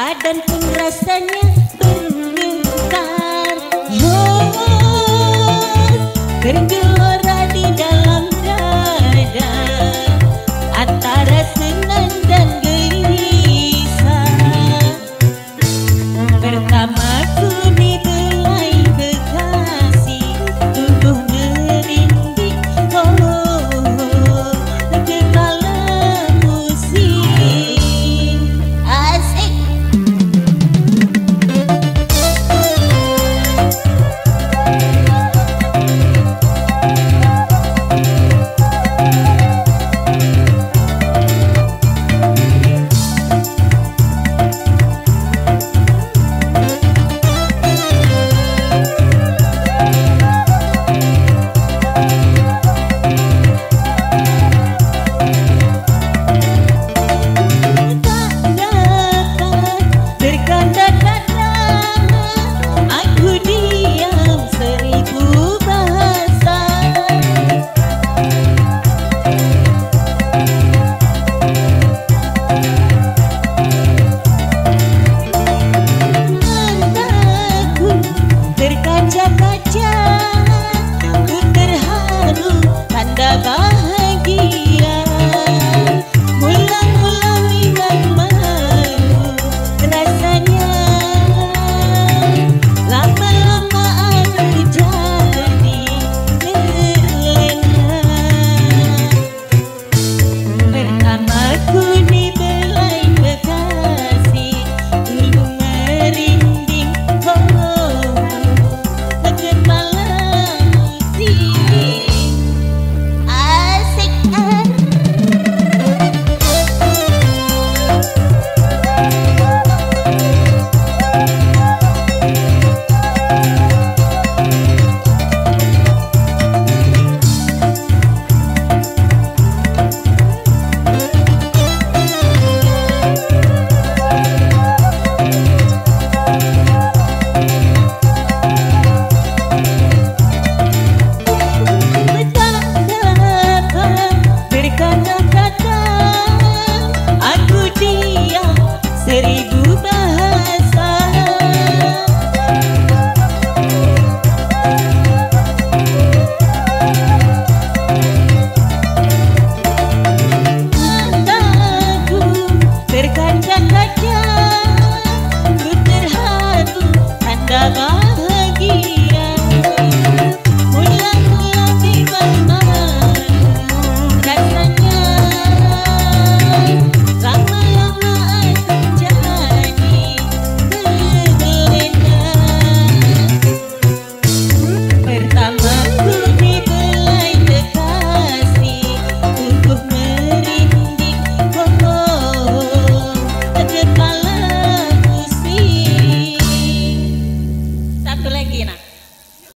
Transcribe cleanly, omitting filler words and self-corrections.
badan pun rasanya bergetar. Bergelora di dalam dada antara senang dan gelisah. Pertamaku dibelai kekasih, tubuh merinding, kepala pusing. Asik. Berkaca-kaca ku terharu tanda bahagia. Mula-mula memang malu rasanya, lama-lama aku jadi terlena. Pertamaku dibelai kekasih, tubuh merinding, seribu bahasa. Mataku berkaca-kaca, ku terharu tanda bahagia. Mula-mula memang malu rasanya, lama-lama pertamaku dibelai kekasih, tubuh merinding, kepala pusing. Satu lagi nak.